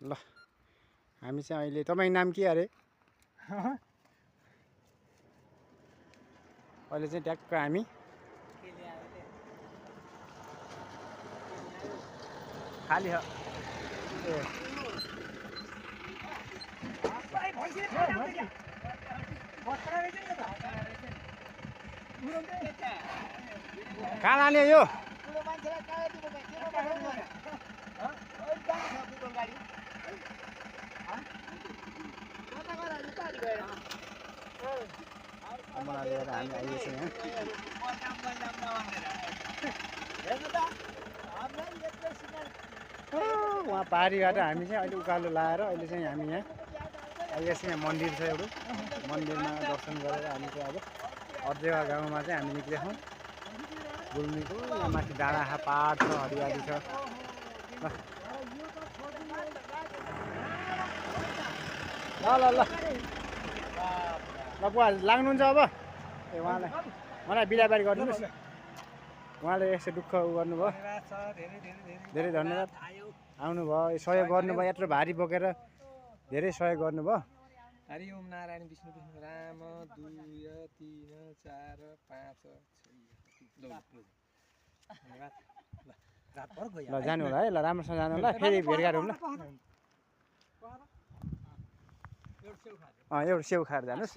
ल हामी चाहिँ अहिले तपाईको नाम के अरे अहिले चाहिँ ट्याक्क हामी खाली हो कहाँ लाने यो मलाई लिएर हामी आइएछौँ यहाँ उहाँ पारीबाट हामी चाहिँ अहिले उकालो लाएर अहिले चाहिँ हामी यहाँ आइएछौँ। यहाँ मन्दिर छ एउटा मन्दिरमा दर्शन गरेर हामी चाहिँ अब अर्जेवा गाउँमा चाहिँ हामी निक्लेछौँ गुल्मीको। यहाँ माथि डाँडा पाहाड छ हरियाली छ ल ल ल ल बुवा लाग्नुहुन्छ अब ए उहाँलाई मलाई बिदाबारी गरिदिनुहोस् उहाँले यसो दुःख गर्नुभयो धेरै धन्यवाद आउनुभयो सहयोग गर्नुभयो यत्रो भारी बोकेर धेरै सहयोग गर्नुभयो। हरि ओम नारायण विष्णु विष्णु राम 2 3 4 5 6 ल जानु होला है ल राम्रोसँग जानु होला फेरि भेटघाट हुँ ल एउटा सेउ खाएर जानुहोस्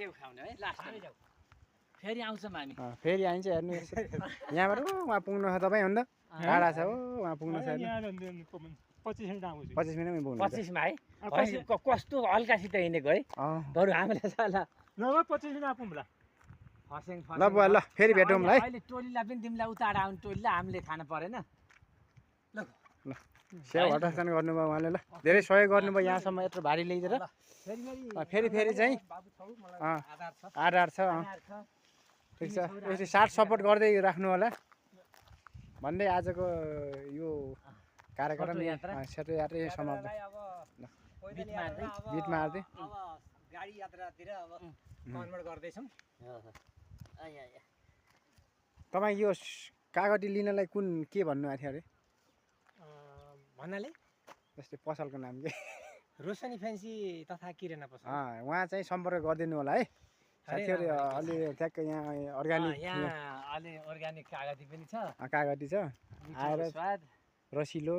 फेरि आउँछौँ हामी फेरि आइन्छ हेर्नु यहाँबाट उहाँ पुग्नु छ तपाईँ हो नि त टाढा छ हो उहाँ पुग्नु छ 25 मिनेट आउँछु 25 मिनटमै पुग्नु 25 मा है कस्तो हल्कासित हिँडेको है बरु हामीले ल 25 मिनेट आपुम्ला ल बुवा ल फेरि भेटौँ ल है अहिले टोलीलाई पनि तिमीलाई उतार आउने टोलीलाई हामीले खानु परेन ल सेवा हटासन गर्नुभयो उहाँले ल धेरै सहयोग गर्नुभयो यहाँसम्म यत्रो भारी ल्याइदिएर फेरि फेरि चाहिँ आधार छ ठिक छ यसरी साथ सपोर्ट गर्दै राख्नु होला भन्दै आजको यो कार्यक्रम सेतो यात्रा समाप्त बिट मार्दै गाडी यात्रातिर अब कन्भर्ट गर्दैछौँ। तपाईँ यो कागती लिनलाई कुन के भन्नुभएको थियो अरे भन्नाले जस्तै पसलको नाम के रोशनी फ्यान्सी तथा किराना पसल उहाँ चाहिँ सम्पर्क गरिदिनु होला है साथीहरू अलि ठ्याक्क यहाँ अर्ग्यानिक यहाँ अलि अर्ग्यानिक कागती पनि छ कागती छ आएर स्वाद रसिलो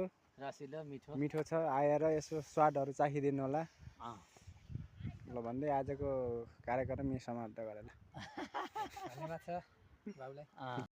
मिठो मिठो छ आएर यसो स्वादहरू चाखिदिनु होला ल भन्दै आजको कार्यक्रम यही समाप्त गरेर धन्यवाद छ बाबुलाई।